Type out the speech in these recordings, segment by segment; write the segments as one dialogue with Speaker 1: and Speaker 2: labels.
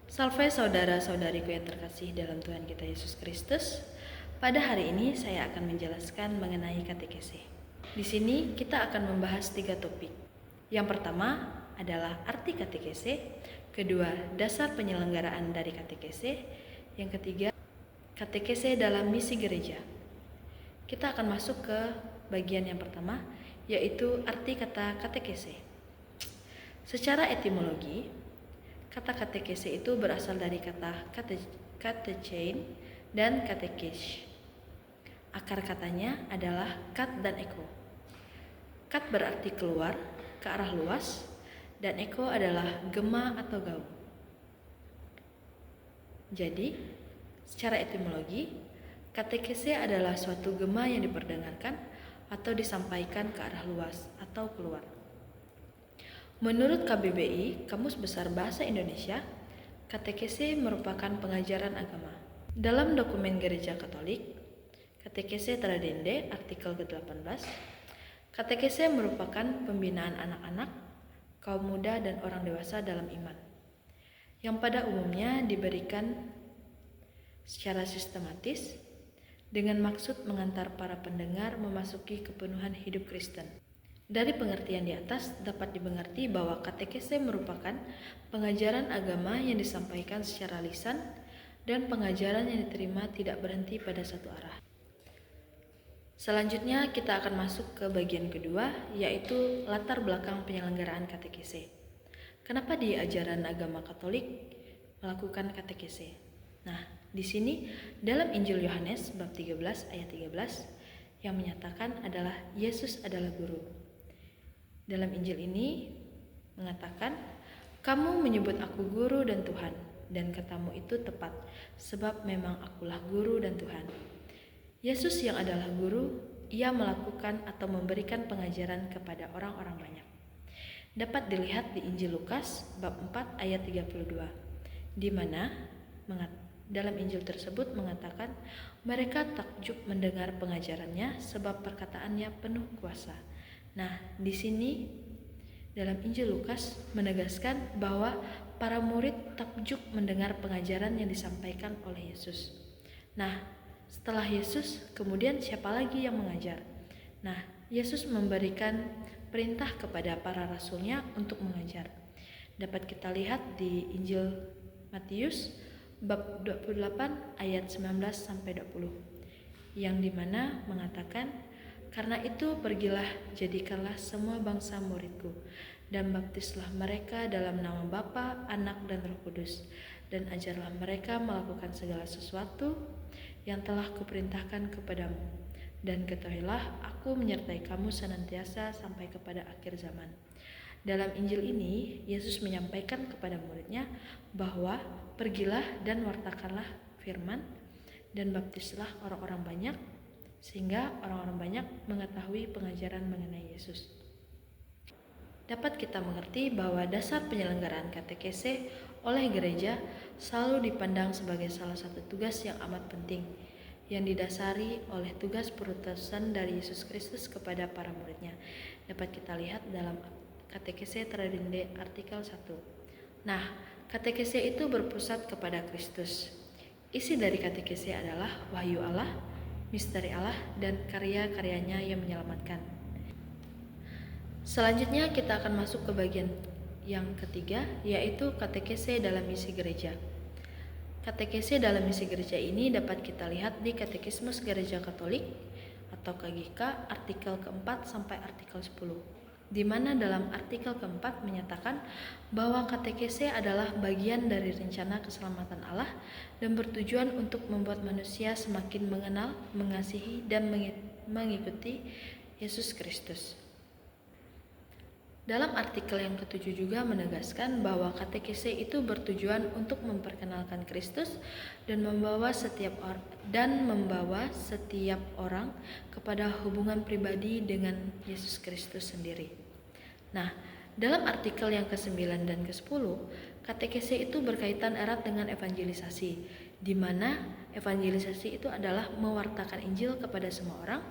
Speaker 1: Salve saudara-saudariku yang terkasih dalam Tuhan kita Yesus Kristus. Pada hari ini saya akan menjelaskan mengenai katekese. Di sini kita akan membahas 3 topik. Yang pertama adalah arti katekese, kedua dasar penyelenggaraan dari katekese, yang ketiga katekese dalam misi gereja. Kita akan masuk ke bagian yang pertama, yaitu arti kata katekese. Secara etimologi, kata katekese itu berasal dari kata katechein dan katekesh. Akar katanya adalah kat dan eko. Kat berarti keluar, ke arah luas, dan eko adalah gema atau gaung. Jadi, secara etimologi, katekese adalah suatu gema yang diperdengarkan atau disampaikan ke arah luas atau keluar. Menurut KBBI, Kamus Besar Bahasa Indonesia, katekese merupakan pengajaran agama. Dalam dokumen Gereja Katolik, Katekese Tradende, artikel ke-18, katekese merupakan pembinaan anak-anak, kaum muda, dan orang dewasa dalam iman, yang pada umumnya diberikan secara sistematis dengan maksud mengantar para pendengar memasuki kepenuhan hidup Kristen. Dari pengertian di atas dapat dimengerti bahwa katekese merupakan pengajaran agama yang disampaikan secara lisan dan pengajaran yang diterima tidak berhenti pada satu arah. Selanjutnya kita akan masuk ke bagian kedua, yaitu latar belakang penyelenggaraan katekese. Kenapa di ajaran agama Katolik melakukan katekese? Nah, di sini dalam Injil Yohanes bab 13 ayat 13 yang menyatakan adalah Yesus adalah guru. Dalam Injil ini mengatakan, "Kamu menyebut aku guru dan Tuhan, dan katamu itu tepat, sebab memang akulah guru dan Tuhan." Yesus yang adalah guru, ia melakukan atau memberikan pengajaran kepada orang-orang banyak. Dapat dilihat di Injil Lukas bab 4 ayat 32, di mana dalam Injil tersebut mengatakan mereka takjub mendengar pengajarannya sebab perkataannya penuh kuasa. Nah, di sini dalam Injil Lukas menegaskan bahwa para murid takjub mendengar pengajaran yang disampaikan oleh Yesus. Nah, setelah Yesus, kemudian siapa lagi yang mengajar? Nah, Yesus memberikan perintah kepada para rasulnya untuk mengajar. Dapat kita lihat di Injil Matius bab 28 ayat 19 sampai 20, yang dimana mengatakan, "Karena itu pergilah, jadikanlah semua bangsa muridku, dan baptislah mereka dalam nama Bapa, Anak, dan Roh Kudus, dan ajarlah mereka melakukan segala sesuatu yang telah kuperintahkan kepadamu. Dan ketahuilah, aku menyertai kamu senantiasa sampai kepada akhir zaman." Dalam Injil ini, Yesus menyampaikan kepada muridnya bahwa pergilah dan wartakanlah firman, dan baptislah orang-orang banyak, sehingga orang-orang banyak mengetahui pengajaran mengenai Yesus. Dapat kita mengerti bahwa dasar penyelenggaraan katekese oleh gereja selalu dipandang sebagai salah satu tugas yang amat penting, yang didasari oleh tugas perutusan dari Yesus Kristus kepada para muridnya. Dapat kita lihat dalam Katekese Tradende artikel 1. Nah, katekese itu berpusat kepada Kristus. Isi dari katekese adalah wahyu Allah, misteri Allah, dan karya-karyanya yang menyelamatkan. Selanjutnya kita akan masuk ke bagian yang ketiga, yaitu katekese dalam misi gereja. Katekese dalam misi gereja ini dapat kita lihat di Katekismus Gereja Katolik atau KGK artikel keempat sampai artikel 10, di mana dalam artikel keempat menyatakan bahwa katekese adalah bagian dari rencana keselamatan Allah dan bertujuan untuk membuat manusia semakin mengenal, mengasihi, dan mengikuti Yesus Kristus. Dalam artikel yang ketujuh juga menegaskan bahwa katekese itu bertujuan untuk memperkenalkan Kristus dan membawa setiap orang kepada hubungan pribadi dengan Yesus Kristus sendiri. Nah, dalam artikel yang ke-9 dan ke-10, katekese itu berkaitan erat dengan evangelisasi, di mana evangelisasi itu adalah mewartakan Injil kepada semua orang.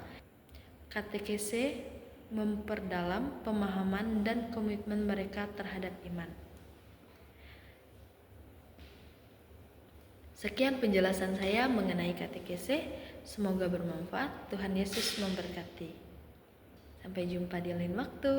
Speaker 1: Katekese memperdalam pemahaman dan komitmen mereka terhadap iman. Sekian penjelasan saya mengenai katekese. Semoga bermanfaat. Tuhan Yesus memberkati. Sampai jumpa di lain waktu.